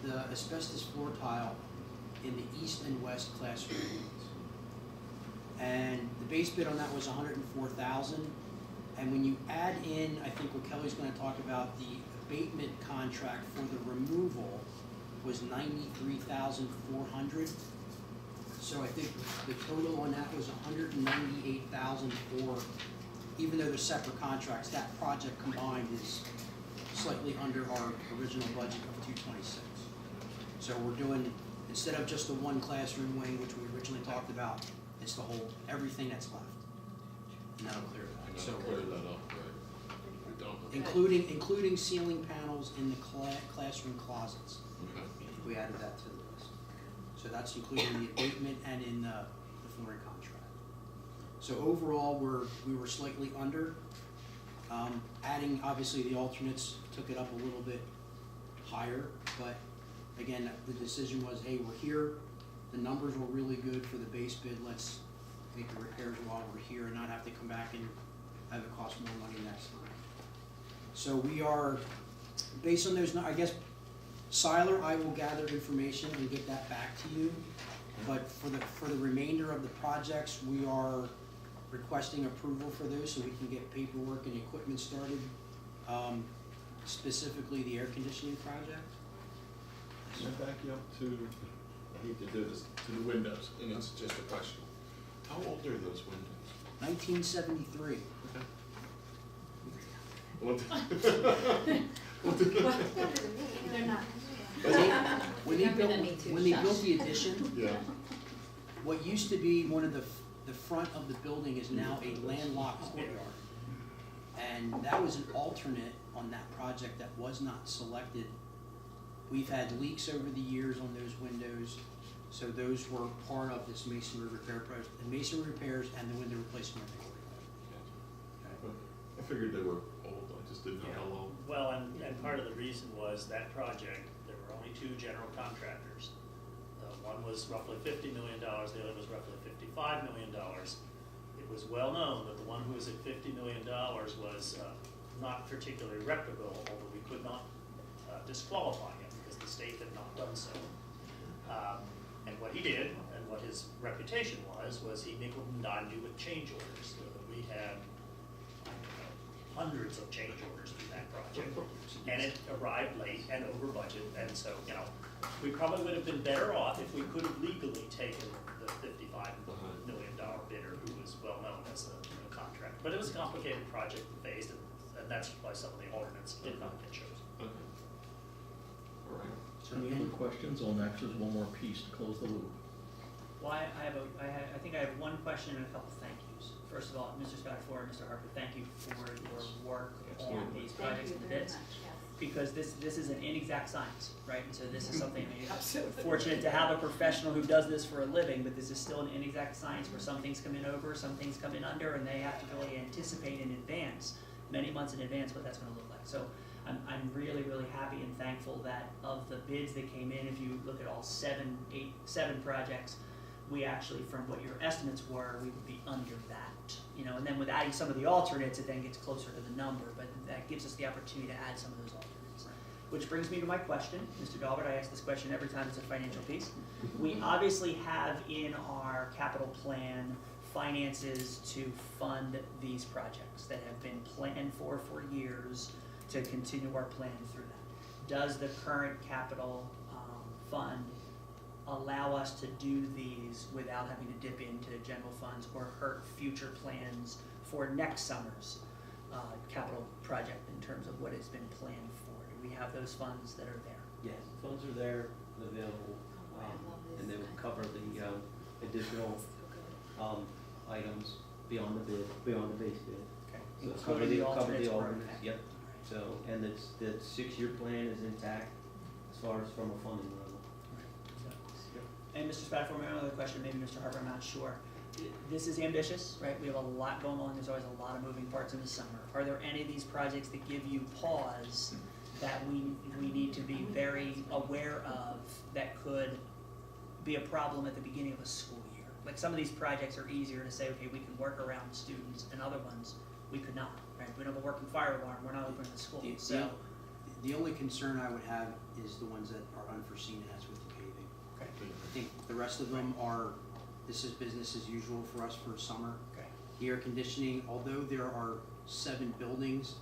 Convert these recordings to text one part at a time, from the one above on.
the asbestos floor tile in the east and west classroom windows. And the base bid on that was $104,000. And when you add in, I think what Kelly's going to talk about, the abatement contract for the removal was $93,400. So I think the total on that was $198,000 for, even though they're separate contracts, that project combined is slightly under our original budget of $226. So we're doing, instead of just the one classroom wing, which we originally talked about, it's the whole, everything that's left. And that'll clear that. So clear that up, right? We don't. Including ceiling panels in the classroom closets. Okay. We added that to the list. So that's including the abatement and in the flooring contract. So overall, we were slightly under. Adding, obviously, the alternates took it up a little bit higher, but again, the decision was, hey, we're here. The numbers were really good for the base bid. Let's make the repairs while we're here and not have to come back and have it cost more money next time. So we are, based on those, I guess, Siler, I will gather information and get that back to you. But for the remainder of the projects, we are requesting approval for those so we can get paperwork and equipment started, specifically the air conditioning project. Can I back you up to, I hate to do this, to the windows, and it's just a question. How old are those windows? 1973. Okay. What? They're not. When they built the addition, Yeah. what used to be one of the front of the building is now a landlocked courtyard. And that was an alternate on that project that was not selected. We've had leaks over the years on those windows, so those were part of this masonry repair project, and masonry repairs and the window replacement. I figured they were old, I just didn't know how long. Well, and part of the reason was that project, there were only two general contractors. One was roughly $50 million, the other was roughly $55 million. It was well known that the one who was at $50 million was not particularly reputable, although we could not disqualify him because the state had not done so. And what he did, and what his reputation was he nickel and dimed you with change orders. So that we had hundreds of change orders through that project, and it arrived late and over budget, and so, you know, we probably would have been better off if we could have legally taken the $55 million bidder who was well known as a contractor. But it was a complicated project phased, and that's why some of the alternates did not get chosen. Okay. All right. Any other questions on that? Just one more piece to close the loop. Well, I think I have one question and a couple thank yous. First of all, Mr. Spatafore and Mr. Harper, thank you for your work on these projects and bids. Because this is an inexact science, right? And so this is something, I mean, fortunate to have a professional who does this for a living, but this is still an inexact science where some things come in over, some things come in under, and they have to really anticipate in advance, many months in advance, what that's going to look like. So I'm really, really happy and thankful that of the bids that came in, if you look at all seven projects, we actually, from what your estimates were, we would be under that. You know, and then with adding some of the alternates, it then gets closer to the number, but that gives us the opportunity to add some of those alternates. Which brings me to my question, Mr. Dalbert. I ask this question every time it's a financial piece. We obviously have in our capital plan finances to fund these projects that have been planned for years to continue our plan through that. Does the current capital fund allow us to do these without having to dip into general funds or hurt future plans for next summer's capital project in terms of what has been planned for? Do we have those funds that are there? Yes, funds are there and available, and they will cover the additional items beyond the bid, beyond the base bid. Okay. So Including the alternates. Yep. So, and the 6-year plan is intact as far as from a funding level. And Mr. Spatafore, my other question, maybe Mr. Harper, I'm not sure. This is ambitious, right? We have a lot going on. There's always a lot of moving parts in the summer. Are there any of these projects that give you pause that we need to be very aware of that could be a problem at the beginning of a school year? Like some of these projects are easier to say, okay, we can work around students, and other ones we could not, right? We don't have a working fire alarm. We're not opening the school. The only concern I would have is the ones that are unforeseen, and that's with the paving. Okay, I think the rest of them are, this is business as usual for us for summer. okay. The air conditioning, although there are 7 buildings,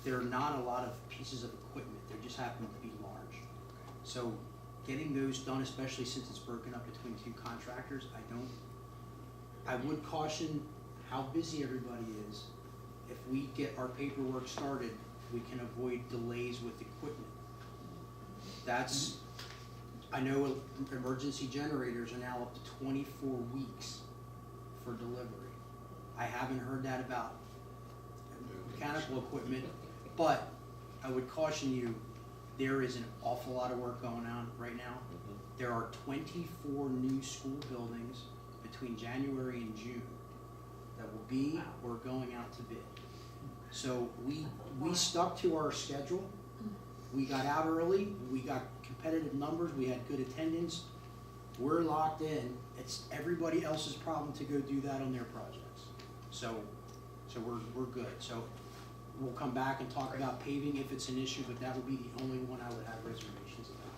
there are not a lot of pieces of equipment, they just happen to be large. So getting those done, especially since it's broken up between 2 contractors, I would caution how busy everybody is. If we get our paperwork started, we can avoid delays with equipment. That's, I know emergency generators are now up to 24 weeks for delivery. I haven't heard that about mechanical equipment, but I would caution you, there is an awful lot of work going on right now. There are 24 new school buildings between January and June that will be or going out to bid. So we stuck to our schedule. We got out early, we got competitive numbers, we had good attendance. We're locked in. It's everybody else's problem to go do that on their projects. So we're good. So we'll come back and talk about paving if it's an issue, but that would be the only one I would have reservations about.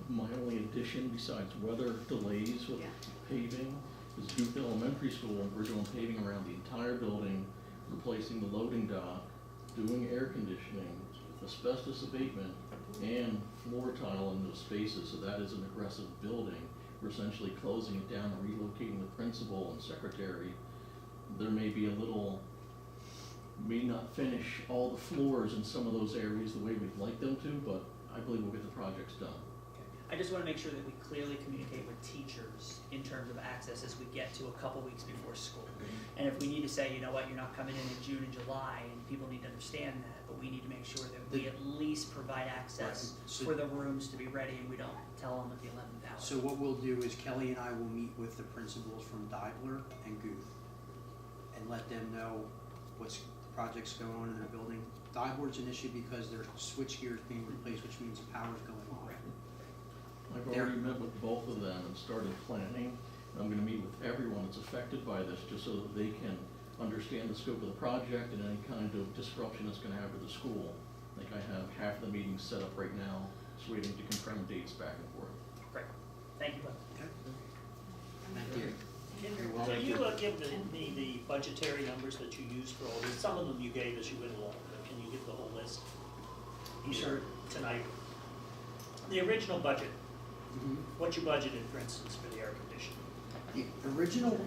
My only addition besides weather delays with paving is Duke Elementary School. We're doing paving around the entire building, replacing the loading dock, doing air conditioning, asbestos abatement, and floor tile in those spaces. So that is an aggressive building. We're essentially closing it down and relocating the principal and secretary. There may be a little, may not finish all the floors in some of those areas the way we'd like them to, but I believe we'll get the projects done. I just want to make sure that we clearly communicate with teachers in terms of access as we get to a couple weeks before school. And if we need to say, you know what, you're not coming in June and July, and people need to understand that, but we need to make sure that we at least provide access Right. So- for the rooms to be ready, and we don't tell them at the 11th hour. So what we'll do is Kelly and I will meet with the principals from Deibler and Guth and let them know what's the projects going on in their building. Deibler's an issue because their switch gear is being replaced, which means the power's going on. I've already met with both of them and started planning. I'm gonna meet with everyone that's affected by this, just so that they can understand the scope of the project and any kind of disruption it's gonna have with the school. I think I have half the meetings set up right now, just waiting to confirm dates back and forth. Great, thank you. Okay. Thank you. Can you give me the budgetary numbers that you used for all these? Some of them you gave as you went along, but can you give the whole list? Sure. Tonight. The original budget, Mhm. what you budgeted, for instance, for the air conditioning? The original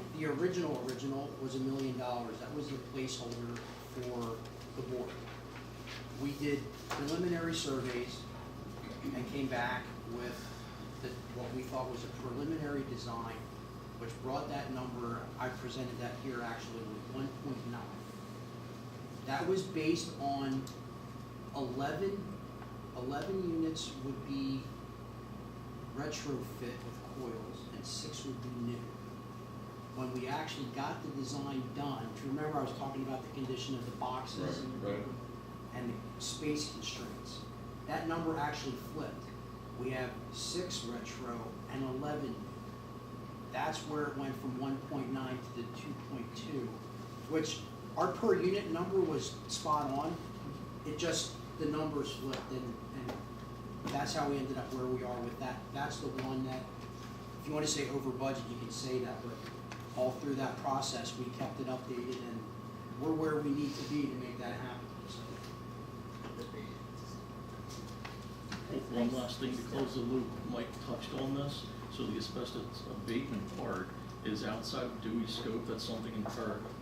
was $1 million. That was the placeholder for the board. We did preliminary surveys and came back with what we thought was a preliminary design, which brought that number, I presented that here actually, with 1.9. That was based on 11 units would be retrofit with coils and 6 would be new. When we actually got the design done, if you remember I was talking about the condition of the boxes Right. and the space constraints, that number actually flipped. We have 6 retro and 11 new. That's where it went from 1.9 to the 2.2, which our per unit number was spot on. It just, the numbers flipped and that's how we ended up where we are with that. That's the one that, if you want to say over budget, you can say that, but all through that process, we kept it updated and we're where we need to be to make that happen. So, One last thing to close the loop, Mike touched on this, so the asbestos abatement part is outside of Dewey's scope. That's something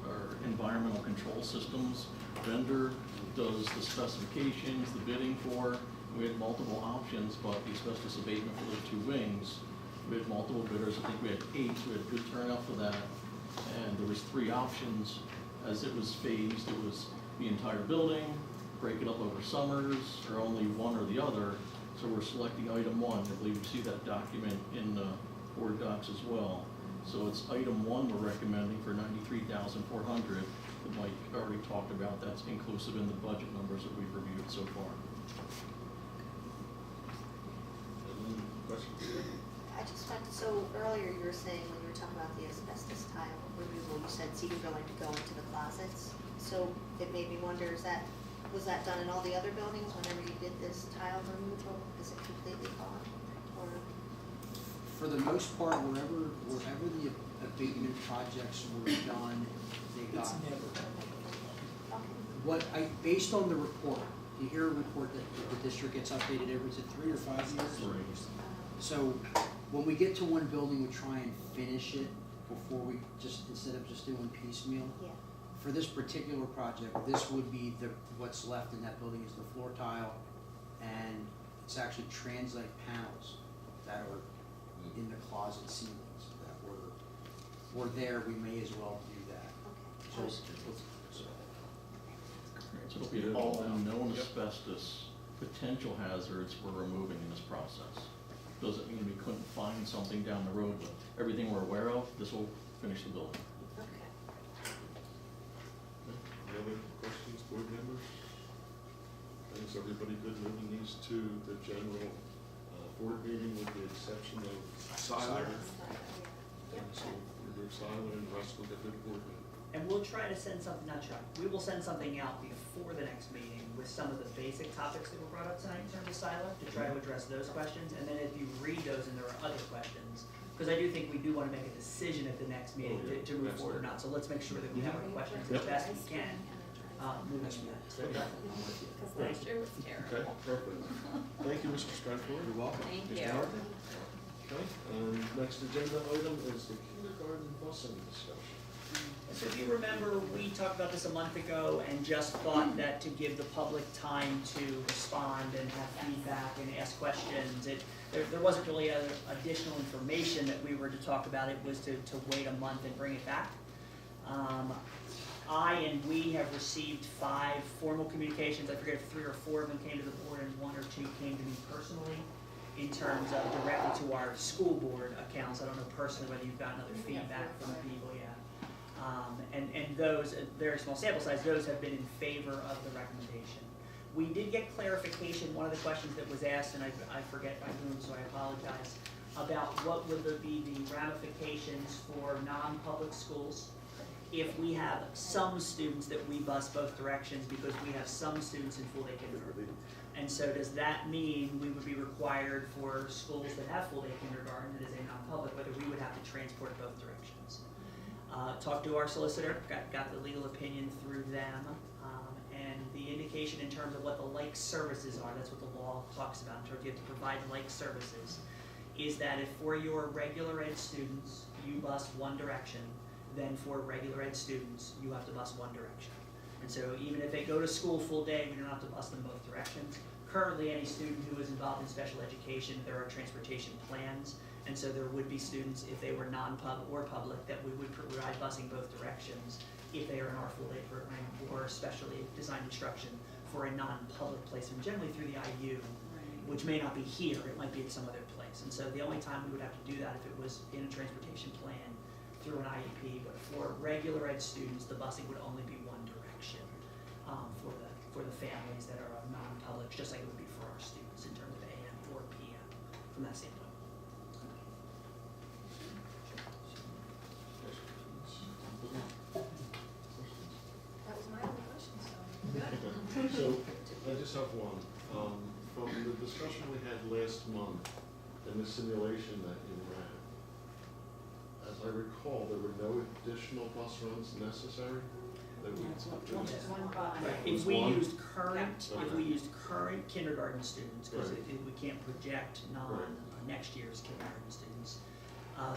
our environmental control systems vendor does the specifications, the bidding for. We had multiple options, but the asbestos abatement for those 2 wings, we had multiple bidders. I think we had 8, so we had good turnout for that. And there was 3 options. As it was phased, it was the entire building, break it up over summers, or only one or the other. So we're selecting item 1. I believe you see that document in the board docs as well. So it's item 1 we're recommending for $93,400 that Mike already talked about. That's inclusive in the budget numbers that we've reviewed so far. I just want, so earlier you were saying when you were talking about the asbestos tile removal, you said cedar going to go into the closets. So it made me wonder, is that Was that done in all the other buildings whenever you did this tile removal? Is it completely gone? Or, For the most part, wherever the abatement projects were done, they got. okay. Based on the report, you hear a report that the district gets updated every, is it 3 or 5 years? So when we get to one building, we try and finish it before we instead of just doing piecemeal. Yeah. For this particular project, this would be what's left in that building is the floor tile, and it's actually translite panels that are in the closet ceilings that were there. We may as well do that. Okay. So it'll be all known asbestos potential hazards we're removing in this process. Doesn't mean we couldn't find something down the road, but everything we're aware of, this will finish the building. Okay. Any other questions, board members? Is everybody good moving these to the general board meeting with the exception of Siler? Yep. So remove Siler and Russ will get the board meeting. And we'll try to send something, not try, we will send something out before the next meeting with some of the basic topics that were brought up tonight in terms of silo, to try to address those questions. And then if you read those and there are other questions, because I do think we do want to make a decision at the next meeting to move forward or not. So let's make sure that we have our questions as best we can, moving to that. So definitely. Because last year was Okay, terrible. perfect. Thank you, Mr. Stratford. You're welcome. Thank Mr. you. Martin? Okay, next agenda item is the kindergarten busing discussion. So if you remember, we talked about this a month ago and just thought that to give the public time to respond and have feedback and ask questions, there wasn't really additional information that we were to talk about. It was to wait a month and bring it back. I and we have received 5 formal communications. I forget if 3 or 4 of them came to the board and 1 or 2 came to me personally in terms of directly to our school board accounts. I don't know personally whether you've gotten other feedback from the people yet. And those, very small sample size, those have been in favor of the recommendation. We did get clarification, one of the questions that was asked, and I forget by whom, so I apologize, about what would be the ramifications for non-public schools if we have some students that we bus both directions because we have some students in full day kindergarten. And so does that mean we would be required for schools that have full day kindergarten that is a non-public, whether we would have to transport both directions? Talked to our solicitor, got the legal opinion through them, and the indication in terms of what the like services are, that's what the law talks about, in terms of you have to provide like services, is that if for your regular ed students, you bus one direction, then for regular ed students, you have to bus one direction. And so even if they go to school full day, we don't have to bus them both directions. Currently, any student who is involved in special education, there are transportation plans. And so there would be students, if they were non-pub or public, that we would provide busing both directions if they are in our full-day program or specially designed instruction for a non-public placement, generally through the IU, which may not be here, it might be at some other place. And so the only time we would have to do that if it was in a transportation plan through an IEP, but for regular ed students, the busing would only be one direction for the families that are non-public, just like it would be for our students in terms of AM or PM from that standpoint. That was my only question, so. So, I just have one. From the discussion we had last month and the simulation that you ran, as I recall, there were no additional bus runs necessary? One bus. If we One? used current, Yeah. if we used current kindergarten students, because Right. we can't project Right. next year's kindergarten students,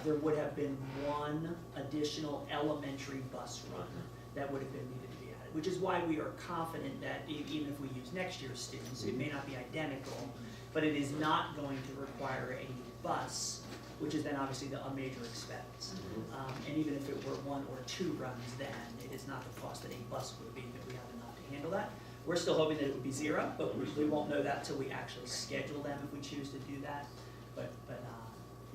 there would have been one additional elementary bus run that would have been needed to be added, which is why we are confident that even if we use next year's students, it may not be identical, but it is not going to require a bus, which is then obviously a major expense. And even if it were 1 or 2 runs then, it is not the cost that a bus would be, that we have enough to handle that. We're still hoping that it would be 0, but we won't know that till we actually schedule them if we choose to do that. But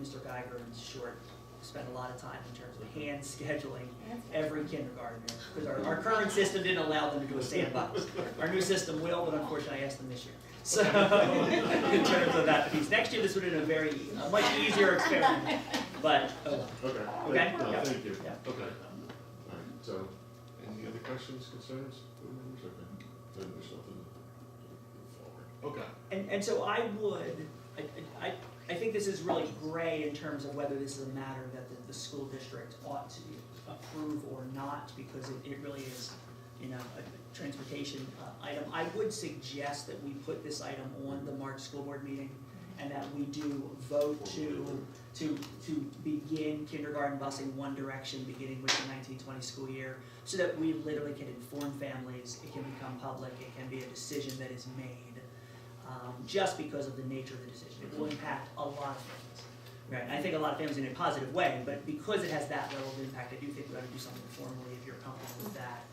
Mr. Geiger and Short spent a lot of time in terms of hand scheduling every kindergartner, because our current system didn't allow them to do a sandbox. Our new system will, but unfortunately I asked them this year. So, in terms of that piece, next year this would have been a much easier experiment, but, oh, Okay. Okay. No, Yeah. thank you. Yeah. Okay. All right, so, any other questions, concerns? Board members? Okay. Then there's nothing Okay. And so I would, I think this is really gray in terms of whether this is a matter that the school district ought to approve or not, because it really is, you know, a transportation item. I would suggest that we put this item on the March school board meeting, and that we do vote to begin kindergarten busing one direction, beginning with the 1920 school year, so that we literally can inform families, it can become public, it can be a decision that is made, just because of the nature of the decision. It will impact a lot of things, right? And I think a lot of families in a positive way, but because it has that level of impact, I do think we ought to do something formally if you're comfortable with that.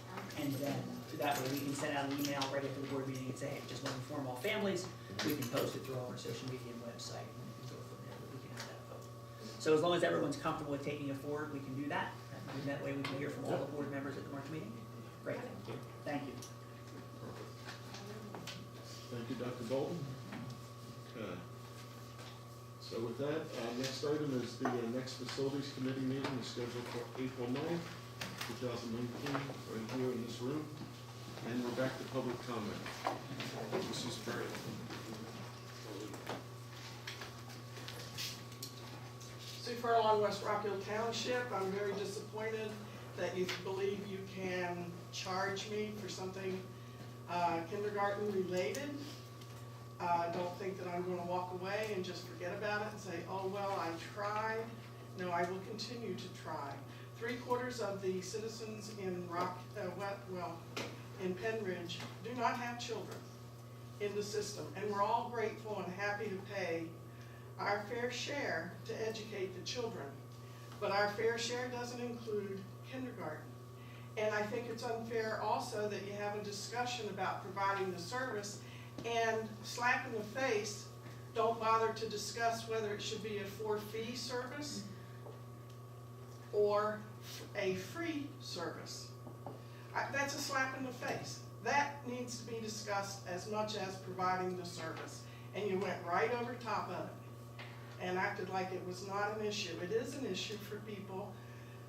And then, that way we can send out an email right after the board meeting and say, hey, just want to inform all families. We can post it through our social media and website, and go from there, but we can have that vote. So as long as everyone's comfortable with taking it forward, we can do that. And that way we can hear from all the board members at the March meeting. Great, thank you. Thank you, Dr. Bolton. Okay. So with that, next item is the next facilities committee meeting is scheduled for April 9th, 2019, right here in this room. And we're back to public comment. Mrs. Perry. Sue Furlong, West Rock Hill Township. I'm very disappointed that you believe you can charge me for something kindergarten related. I don't think that I'm going to walk away and just forget about it and say, oh, well, I tried. No, I will continue to try. 3/4 of the citizens in in Penridge do not have children in the system, and we're all grateful and happy to pay our fair share to educate the children. But our fair share doesn't include kindergarten. And I think it's unfair also that you have a discussion about providing the service and slap in the face, don't bother to discuss whether it should be a for-fee service or a free service. That's a slap in the face. That needs to be discussed as much as providing the service. And you went right over top of it and acted like it was not an issue. It is an issue for people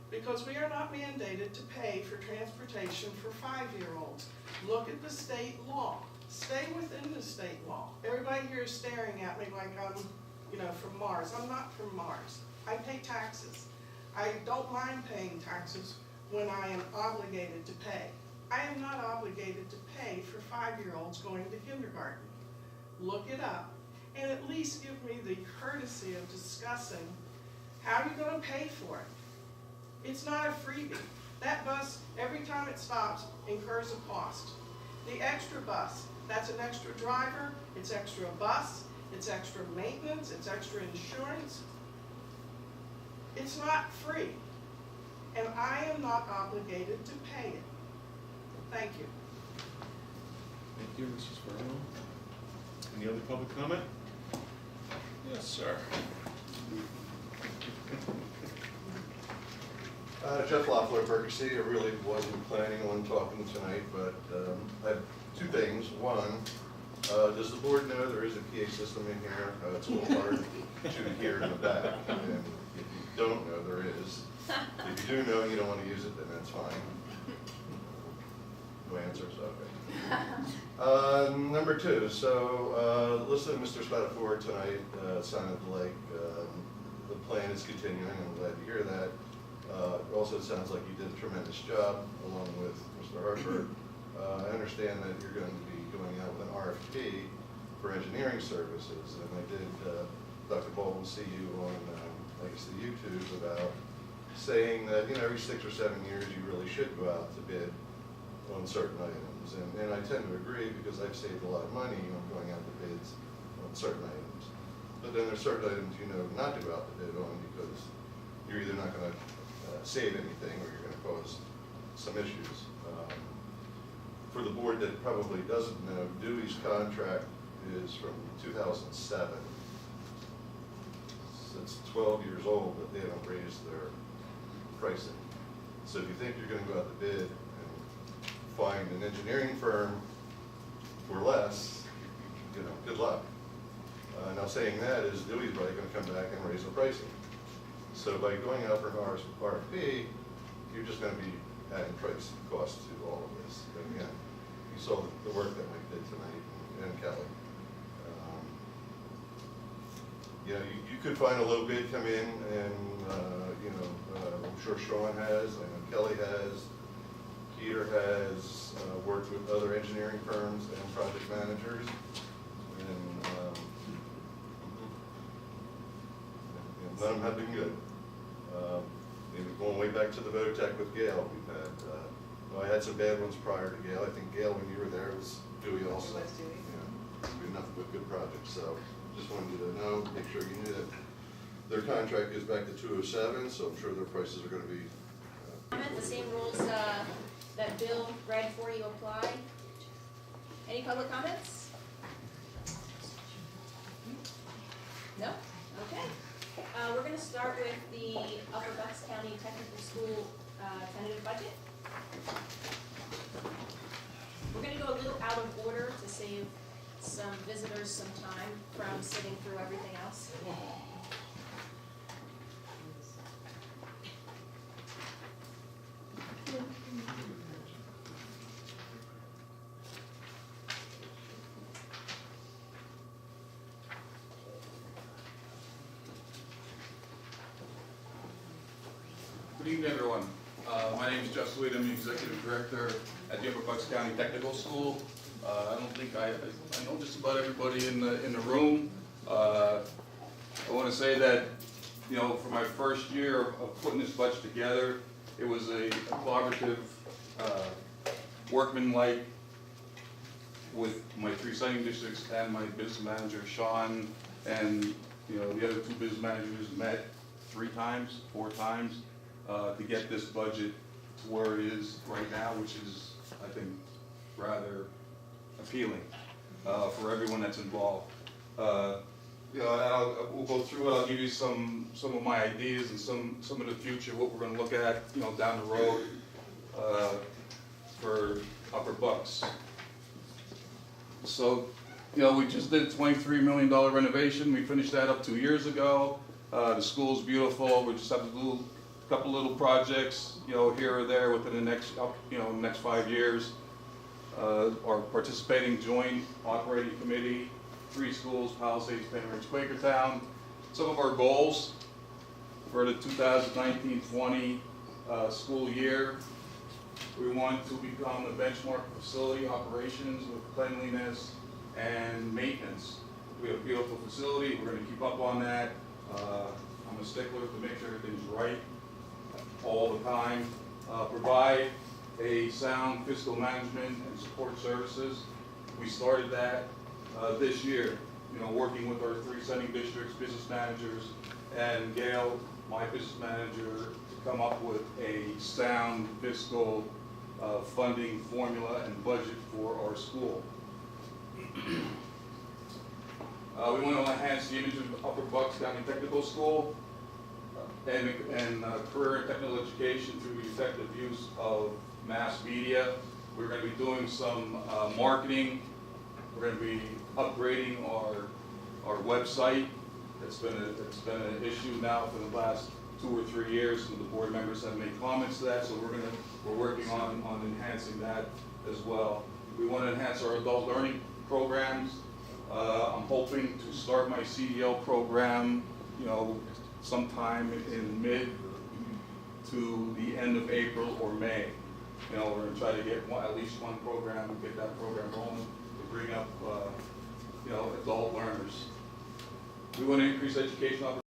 because we are not mandated to pay for transportation for 5-year-olds. Look at the state law. Stay within the state law. Everybody here is staring at me like I'm, from Mars. I'm not from Mars. I pay taxes. I don't mind paying taxes when I am obligated to pay. I am not obligated to pay for 5-year-olds going to kindergarten. Look it up and at least give me the courtesy of discussing how you're going to pay for it. It's not a freebie. That bus, every time it stops, incurs a cost. The extra bus, that's an extra driver, it's extra bus, it's extra maintenance, it's extra insurance. It's not free. And I am not obligated to pay it. Thank you. Thank you, Mrs. Furlong. Any other public comment? Yes, sir. Jeff Loeffler, Percy. I really wasn't planning on talking tonight, but I have 2 things. One, does the board know there is a PA system in here? It's a little hard to hear in the back. And if you don't know, there is. If you do know and you don't want to use it, then that's fine. No answers? Okay. Number 2, so listening to Mr. Spatafore tonight, it sounded like the plan is continuing. I'm glad to hear that. Also, it sounds like you did a tremendous job along with Mr. Harper. I understand that you're going to be going out with an RFP for engineering services, and I did, Dr. Bolton, see you on, I guess, the YouTube about saying that, every 6 or 7 years you really should go out to bid on certain items. And I tend to agree because I've saved a lot of money on going out to bids on certain items. But then there's certain items not to go out to bid on because you're either not going to save anything or you're going to cause some issues. For the board that probably doesn't know, Dewey's contract is from 2007. It's 12 years old, but they haven't raised their pricing. So if you think you're going to go out to bid and find an engineering firm for less, good luck. Now saying that is Dewey's probably going to come back and raise the pricing. So by going out for an RFP, you're just going to be adding price cost to all of this. But again, you saw the work that Mike did tonight and Kelly. you know, you could find a low bid come in and, you know, I'm sure Sean has, I know Kelly has, Peter has, worked with other engineering firms and project managers. And, none of them have been good. Maybe going way back to the Votech with Gail, we've had, well, I had some bad ones prior to Gail. I think Gail, when you were there, was Dewey also. It was Dewey. Yeah, we had nothing but good projects, so just wanted you to know, make sure you knew that their contract goes back to 207, so I'm sure their prices are gonna be, Comment, the same rules that Bill read for you apply. Any public comments? No? Okay. We're gonna start with the Upper Bucks County Technical School tentative budget. We're gonna go a little out of order to save some visitors some time from sitting through everything else. Good evening, everyone. My name is Jeff Sweet. I'm the Executive Director at the Upper Bucks County Technical School. I don't think I know just about everybody in the room. I want to say that, you know, for my first year of putting this budget together, it was a collaborative, workmanlike with my 3 siting districts and my business manager, Sean, and, you know, the other 2 business managers met 4 times to get this budget to where it is right now, which is, I think, rather appealing for everyone that's involved. You know, we'll go through it. I'll give you some of my ideas and some of the future, what we're going to look at, you know, down the road for Upper Bucks. So, you know, we just did a $23 million renovation. We finished that up 2 years ago. The school's beautiful. We just have to do a couple little projects, you know, here or there within the next, next 5 years. Our participating joint operating committee, 3 schools, Palisades, Penn Ridge, Quakertown. Some of our goals for the 2019-20 school year. We want to become a benchmark facility operations with cleanliness and maintenance. We have a beautiful facility. We're going to keep up on that. I'm a stickler to make sure everything's right all the time. Provide a sound fiscal management and support services. We started that this year, you know, working with our 3 sending districts, business managers, and Gail, my business manager, to come up with a sound fiscal funding formula and budget for our school. We want to enhance the image of Upper Bucks County Technical School and career and technical education through the effective use of mass media. We're going to be doing some marketing. We're going to be upgrading our website. It's been an issue now for the last 2 or 3 years, and the board members have made comments to that. So we're working on enhancing that as well. We want to enhance our adult learning programs. I'm hoping to start my CDL program, you know, sometime in mid to the end of April or May. You know, we're going to try to get at least one program, get that program rolling to bring up, you know, adult learners. We want to increase education opportunities.